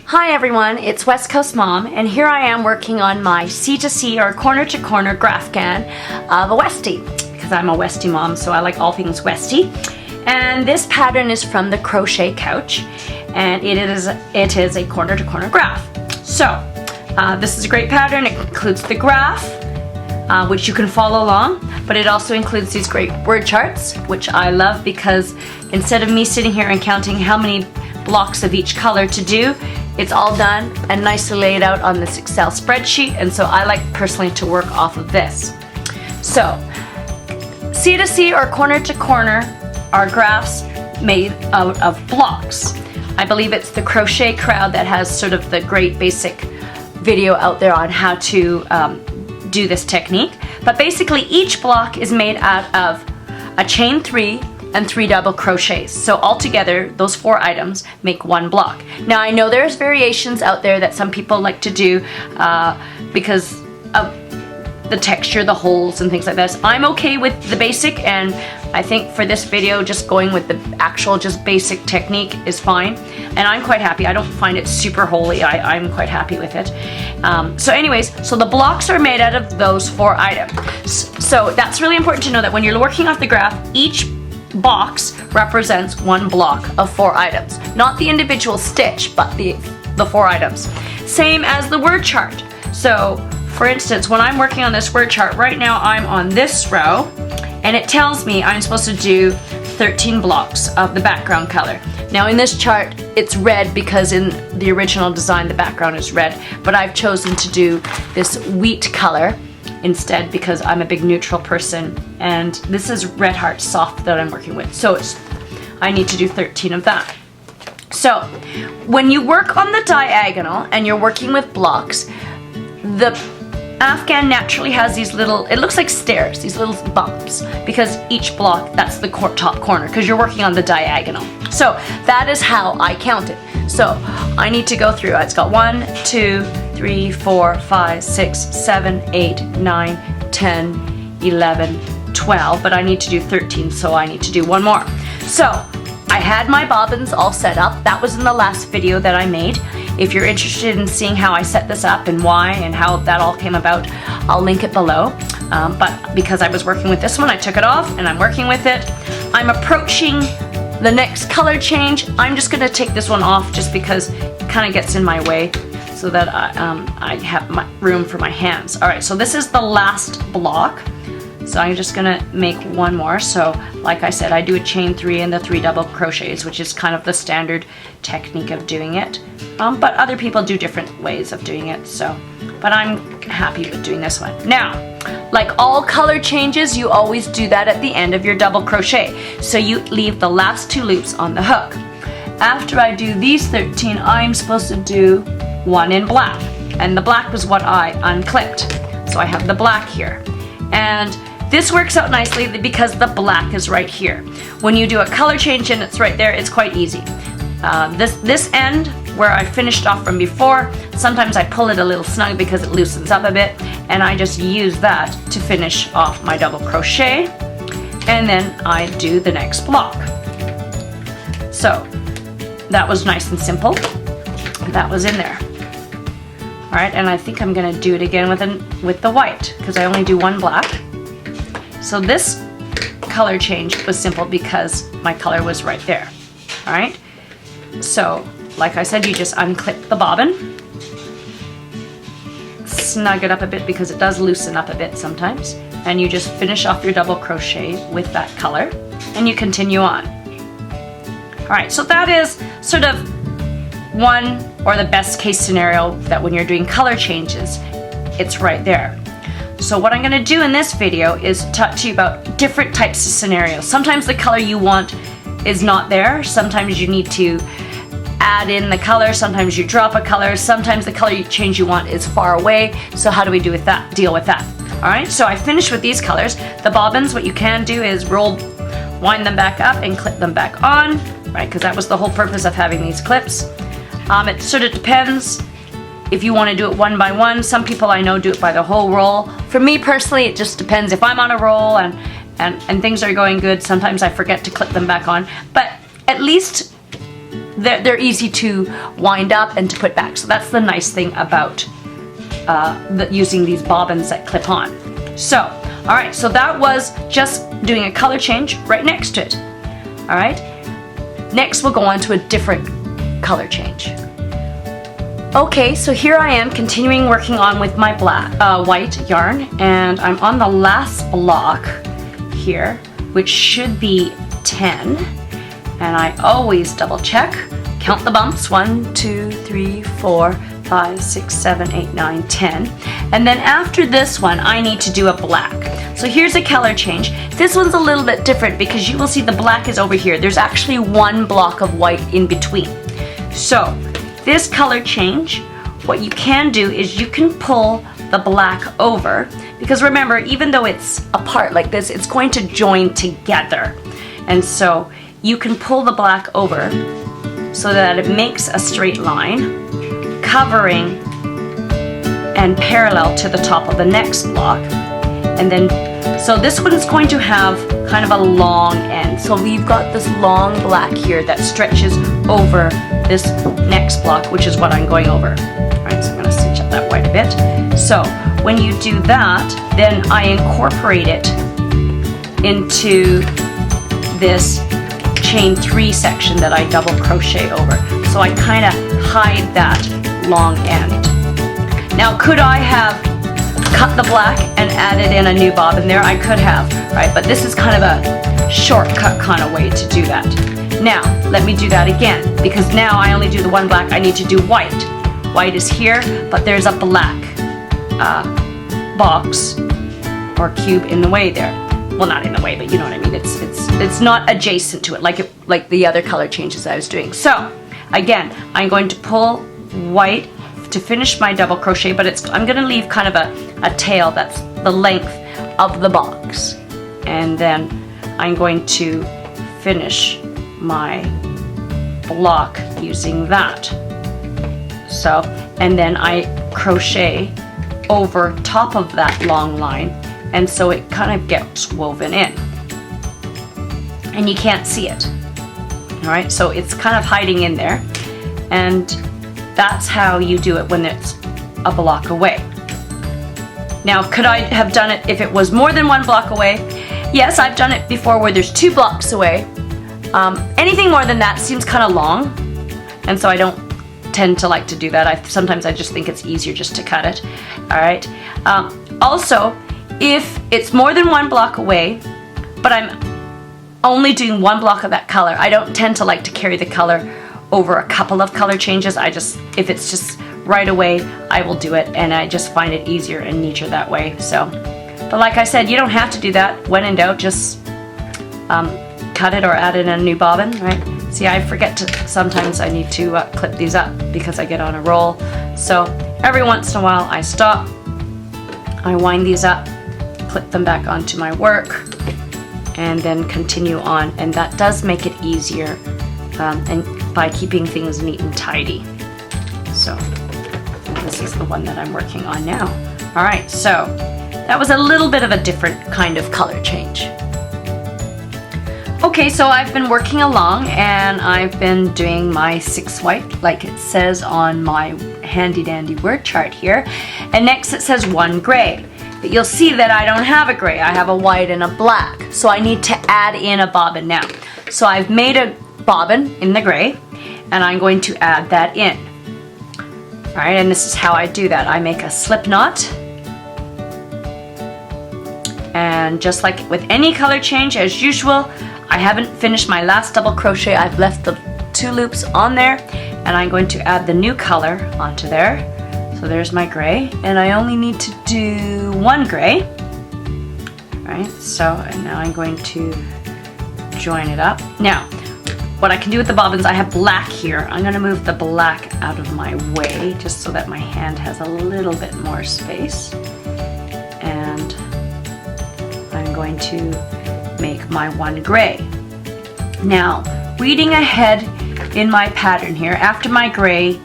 Hi everyone, it's West Coast Mom, and here I am working on my C2C or corner-to-corner Graphghan of a Westie, because I'm a Westie mom, so I like all things Westie. And this pattern is from the Crochet Couch, and it is a corner-to-corner graph. So, this is a great pattern. It includes the graph, which you can follow along, but it also includes these great word charts, which I love because instead of me sitting here and counting how many blocks of each color to do, it's all done and nicely laid out on this Excel spreadsheet, and so I like personally to work off of this. So, C2C or corner to corner are graphs made out of blocks. I believe it's the Crochet crowd that has sort of the great basic video out there on how to do this technique. But basically each block is made out of a chain 3 and 3 double crochets. So altogether, those 4 items make one block. Now I know there's variations out there that some people like to do because of the texture, the holes and things like this. I'm okay with the basic, and I think for this video just going with the actual just basic technique is fine. And I'm quite happy. I don't find it super holy. I'm quite happy with it. So anyways, so the blocks are made out of those 4 items. So that's really important to know that when you're working off the graph, each box represents one block of 4 items. Not the individual stitch, but the 4 items. Same as the word chart. So, for instance, when I'm working on this word chart, right now I'm on this row, and it tells me I'm supposed to do 13 blocks of the background color. Now in this chart, it's red because in the original design the background is red, but I've chosen to do this wheat color instead because I'm a big neutral person, and this is Red Heart Soft that I'm working with, so I need to do 13 of that. So when you work on the diagonal and you're working with blocks, the Afghan naturally has these little, it looks like stairs, these little bumps, because each block, that's the top corner, because you're working on the diagonal. So that is how I count it. So I need to go through, it's got 1, 2, 3, 4, 5, 6, 7, 8, 9, 10, 11, 12, but I need to do 13, so I need to do one more. So I had my bobbins all set up. That was in the last video that I made. If you're interested in seeing how I set this up and why and how that all came about, I'll link it below. But because I was working with this one, I took it off and I'm working with it. I'm approaching the next color change. I'm just gonna take this one off just because it kind of gets in my way so that I have my room for my hands. All right, so this is the last block. So I'm just gonna make one more. So like I said, I do a chain 3 and the 3 double crochets, which is kind of the standard technique of doing it. But other people do different ways of doing it, so, but I'm happy with doing this one. Now, like all color changes, you always do that at the end of your double crochet. So you leave the last 2 loops on the hook. After I do these 13, I'm supposed to do 1 in black. And the black was what I unclipped. So I have the black here. And this works out nicely because the black is right here. When you do a color change and it's right there, it's quite easy. This end, where I finished off from before, sometimes I pull it a little snug because it loosens up a bit, and I just use that to finish off my double crochet, and then I do the next block. So that was nice and simple. That was in there. All right, and I think I'm gonna do it again with the white because I only do 1 black. So this color change was simple because my color was right there. All right, so like I said, you just unclip the bobbin, snug it up a bit because it does loosen up a bit sometimes, and you just finish off your double crochet with that color, and you continue on. All right, so that is sort of one, or the best case scenario, that when you're doing color changes, it's right there. So what I'm gonna do in this video is talk to you about different types of scenarios. Sometimes the color you want is not there. Sometimes you need to add in the color. Sometimes you drop a color. Sometimes the color change you want is far away. So how do we deal with that? All right, so I finished with these colors. The bobbins, what you can do is wind them back up and clip them back on, right? Because that was the whole purpose of having these clips. It sort of depends if you want to do it one by one. Some people I know do it by the whole roll. For me personally, it just depends. If I'm on a roll and things are going good, sometimes I forget to clip them back on. But at least they're easy to wind up and to put back. So that's the nice thing about using these bobbins that clip on. So, all right, so that was just doing a color change right next to it. All right, next we'll go on to a different color change. Okay, so here I am continuing working on with my white yarn, and I'm on the last block here, which should be 10. And I always double check, count the bumps, 1, 2, 3, 4, 5, 6, 7, 8, 9, 10. And then after this one, I need to do a black. So here's a color change. This one's a little bit different because you will see the black is over here. There's actually one block of white in between. So this color change, what you can do is you can pull the black over, because remember, even though it's apart like this, it's going to join together. And so you can pull the black over so that it makes a straight line, covering and parallel to the top of the next block. And then, so this one is going to have kind of a long end. So we've got this long black here that stretches over this next block, which is what I'm going over. All right, so I'm gonna stitch up that white a bit. So when you do that, then I incorporate it into this chain 3 section that I double crochet over. So I kind of hide that long end. Now, could I have cut the black and added in a new bobbin there? I could have, right? But this is kind of a shortcut kind of way to do that. Now, let me do that again, because now I only do the one black. I need to do white. White is here, but there's a black box or cube in the way there. Well, not in the way, but you know what I mean. It's not adjacent to it like the other color changes I was doing. So again, I'm going to pull white to finish my double crochet, but I'm going to leave kind of a tail that's the length of the box, and then I'm going to finish my block using that. So, and then I crochet over top of that long line, and so it kind of gets woven in and you can't see it. All right, so it's kind of hiding in there, and that's how you do it when it's a block away. Now, could I have done it if it was more than one block away? Yes, I've done it before where there's 2 blocks away. Anything more than that seems kind of long, and so I don't tend to like to do that. Sometimes I just think it's easier just to cut it. All right. Also, if it's more than 1 block away, but I'm only doing 1 block of that color, I don't tend to like to carry the color over a couple of color changes. If it's just right away, I will do it, and I just find it easier and neater that way. So, but like I said, you don't have to do that. When in doubt, just cut it or add in a new bobbin, right? See, I forget to, sometimes I need to clip these up because I get on a roll. So every once in a while I stop, I wind these up, clip them back onto my work, and then continue on. And that does make it easier, and by keeping things neat and tidy. So this is the one that I'm working on now. All right, so that was a little bit of a different kind of color change. Okay, so I've been working along, and I've been doing my 6 white like it says on my handy dandy word chart here, and next it says 1 gray. But you'll see that I don't have a gray, I have a white and a black, so I need to add in a bobbin now. So I've made a bobbin in the gray, and I'm going to add that in. All right, and this is how I do that. I make a slip knot, and just like with any color change, as usual, I haven't finished my last double crochet. I've left the 2 loops on there, and I'm going to add the new color onto there. So there's my gray, and I only need to do 1 gray. All right, so and now I'm going to join it up. Now, what I can do with the bobbins, I have black here. I'm going to move the black out of my way just so that my hand has a little bit more space. And I'm going to make my 1 gray. Now, reading ahead in my pattern here, after my gray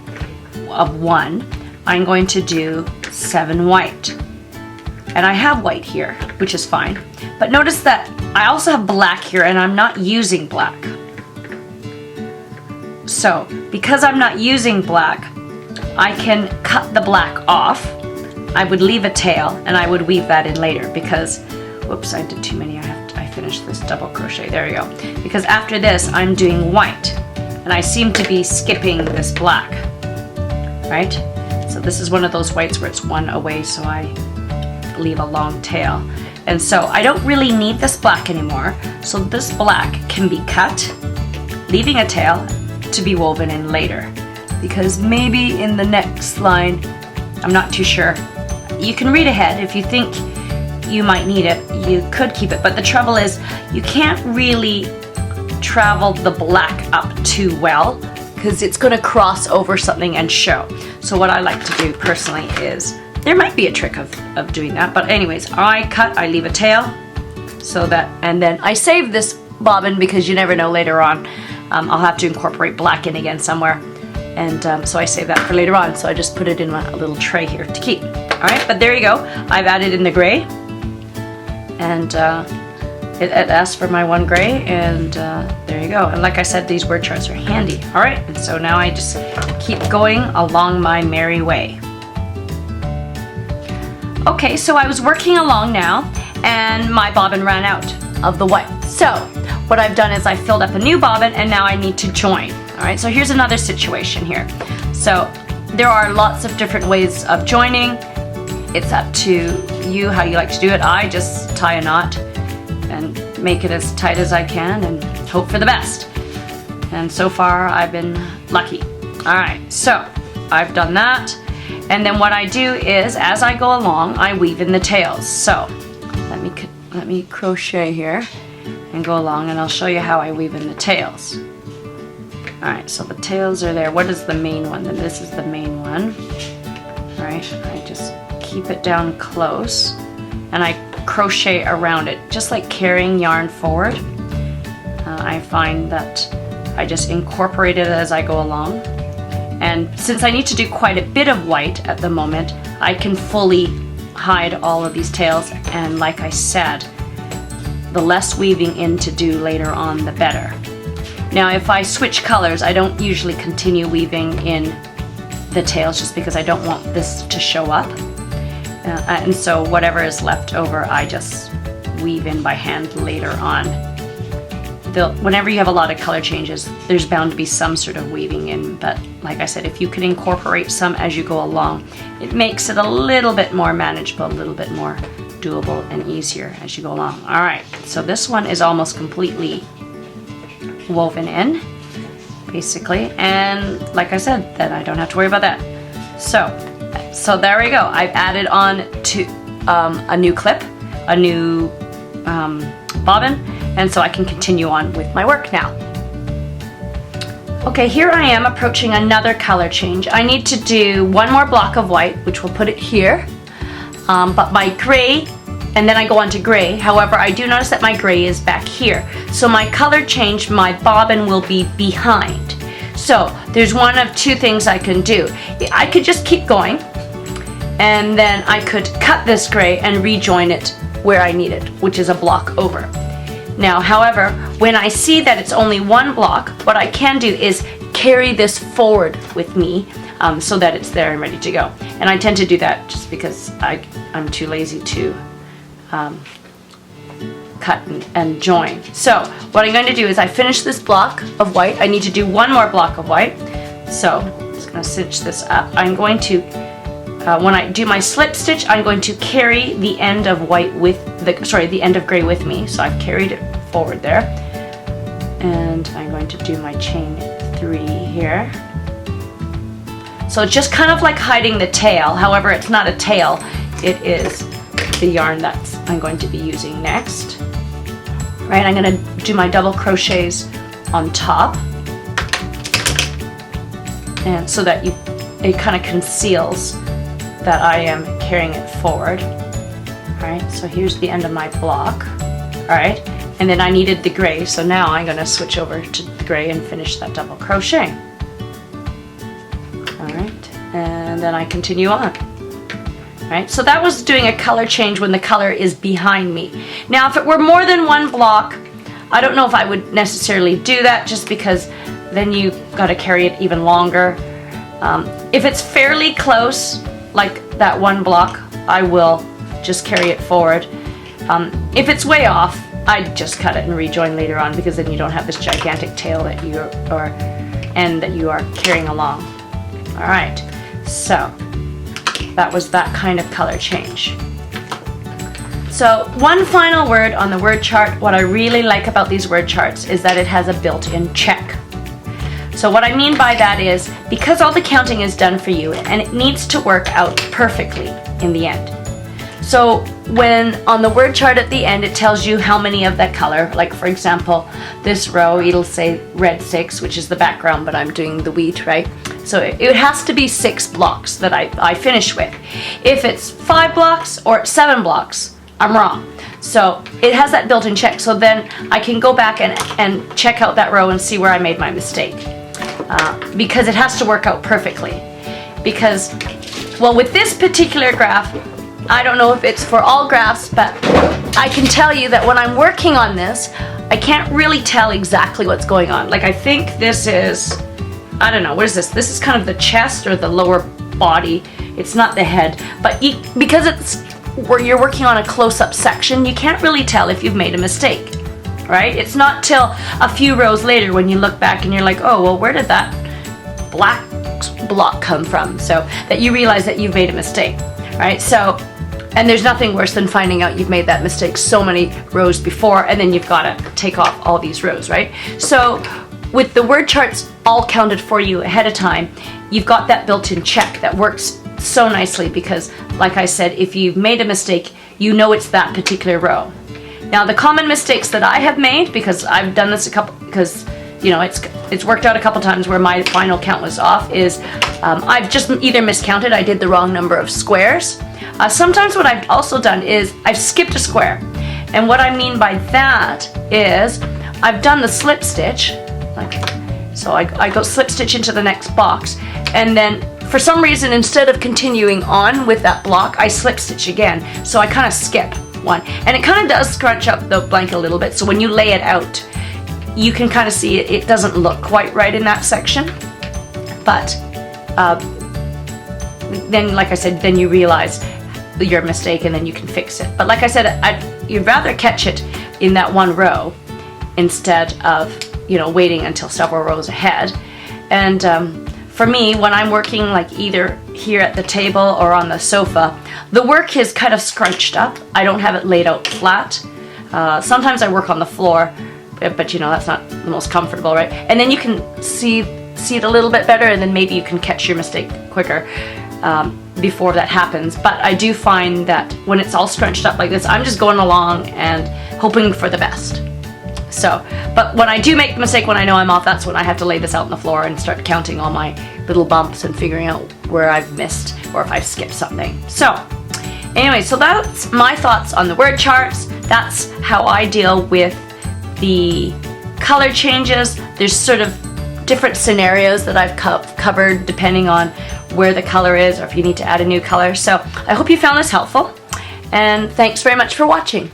of 1, I'm going to do 7 white. And I have white here, which is fine. But notice that I also have black here, and I'm not using black. So because I'm not using black, I can cut the black off. I would leave a tail and I would weave that in later because, whoops, I did too many. I finished this double crochet. There you go. Because after this, I'm doing white and I seem to be skipping this black, right? So this is one of those whites where it's one away, so I leave a long tail. And so I don't really need this black anymore. So this black can be cut, leaving a tail to be woven in later. Because maybe in the next line, I'm not too sure. You can read ahead. If you think you might need it, you could keep it. But the trouble is, you can't really travel the black up too well because it's going to cross over something and show. So what I like to do personally is, there might be a trick of doing that, but anyways, I cut, I leave a tail, so that, and then I save this bobbin because you never know later on. I'll have to incorporate black in again somewhere, and so I save that for later on, so I just put it in my little tray here to keep. Alright, but there you go, I've added in the gray, and it asked for my one gray, and there you go. And like I said, these word charts are handy. Alright, and so now I just keep going along my merry way. Okay, so I was working along now, and my bobbin ran out of the white. So what I've done is I filled up a new bobbin, and now I need to join. All right, so here's another situation here. So there are lots of different ways of joining. It's up to you how you like to do it. I just tie a knot and make it as tight as I can and hope for the best. And so far I've been lucky. All right, so I've done that. And then what I do is, as I go along, I weave in the tails. So let me crochet here and go along, and I'll show you how I weave in the tails. Alright, so the tails are there. What is the main one? Then this is the main one. Alright, I just keep it down close, and I crochet around it, just like carrying yarn forward. I find that I just incorporate it as I go along. And since I need to do quite a bit of white at the moment, I can fully hide all of these tails, and like I said, the less weaving in to do later on, the better. Now if I switch colors, I don't usually continue weaving in the tails just because I don't want this to show up. And so whatever is left over, I just weave in by hand later on. Whenever you have a lot of color changes, there's bound to be some sort of weaving in, but like I said, if you can incorporate some as you go along, it makes it a little bit more manageable, a little bit more doable and easier as you go along. All right, so this one is almost completely woven in, basically, and like I said, then I don't have to worry about that. So there we go. I've added on to a new clip, a new bobbin, and so I can continue on with my work now. Okay, here I am approaching another color change. I need to do one more block of white, which will put it here, but my gray, and then I go on to gray. However, I do notice that my gray is back here. So my color change, my bobbin will be behind. So there's one of two things I can do. I could just keep going, and then I could cut this gray and rejoin it where I need it, which is a block over. Now, however, when I see that it's only one block, what I can do is carry this forward with me so that it's there and ready to go. And I tend to do that just because I'm too lazy to cut and join. So what I'm going to do is I finish this block of white. I need to do one more block of white. So I'm just going to cinch this up. I'm going to, when I do my slip stitch, I'm going to carry the end of white with the end of gray with me. So I've carried it forward there. And I'm going to do my chain 3 here. So it's just kind of like hiding the tail. However, it's not a tail. It is the yarn that I'm going to be using next. Right, I'm going to do my double crochets on top, and so that it kind of conceals that I am carrying it forward. Alright, so here's the end of my block. Alright, and then I needed the gray, so now I'm going to switch over to the gray and finish that double crochet. Alright, and then I continue on. Right, so that was doing a color change when the color is behind me. Now if it were more than one block, I don't know if I would necessarily do that, just because then you got to carry it even longer. If it's fairly close, like that one block, I will just carry it forward. If it's way off, I just cut it and rejoin later on, because then you don't have this gigantic tail that you are carrying along. All right, so that was that kind of color change. So one final word on the word chart. What I really like about these word charts is that it has a built-in check. So what I mean by that is, because all the counting is done for you and it needs to work out perfectly in the end. So when on the word chart at the end it tells you how many of that color, like for example this row, it'll say red 6, which is the background, but I'm doing the wheat, right? So it has to be 6 blocks that I finish with. If it's 5 blocks or 7 blocks, I'm wrong. So it has that built-in check, so then I can go back and check out that row and see where I made my mistake. Because it has to work out perfectly. Because, well, with this particular graph, I don't know if it's for all graphs, but I can tell you that when I'm working on this, I can't really tell exactly what's going on. Like, I think this is, I don't know, what is this? This is kind of the chest or the lower body. It's not the head. But because it's where you're working on a close-up section, you can't really tell if you've made a mistake, right? It's not till a few rows later when you look back and you're like, oh, well, where did that black block come from? So that you realize that you've made a mistake, right? So, and there's nothing worse than finding out you've made that mistake so many rows before, and then you've got to take off all these rows, right? So with the word charts all counted for you ahead of time, you've got that built-in check that works so nicely, because like I said, if you've made a mistake, you know it's that particular row. Now the common mistakes that I have made, because I've done this because you know it's worked out a couple times where my final count was off, is I've just either miscounted, I did the wrong number of squares. Sometimes what I've also done is I've skipped a square, and what I mean by that is I've done the slip stitch, so I go slip stitch into the next box, and then for some reason, instead of continuing on with that block, I slip stitch again. So I kind of skip one, and it kind of does scrunch up the blanket a little bit. So when you lay it out, you can kind of see it doesn't look quite right in that section. But then, like I said, then you realize your mistake, and then you can fix it. But like I said, you'd rather catch it in that one row instead of waiting until several rows ahead. And for me, when I'm working like either here at the table or on the sofa, the work is kind of scrunched up. I don't have it laid out flat. Sometimes I work on the floor, but that's not the most comfortable, right? And then you can see it a little bit better, and then maybe you can catch your mistake quicker before that happens. But I do find that when it's all scrunched up like this, I'm just going along and hoping for the best. So, but when I do make the mistake, when I know I'm off, that's when I have to lay this out on the floor and start counting all my little bumps and figuring out where I've missed or if I've skipped something. So, anyway, so that's my thoughts on the word charts. That's how I deal with the color changes. There's sort of different scenarios that I've covered depending on where the color is or if you need to add a new color. So, I hope you found this helpful, and thanks very much for watching.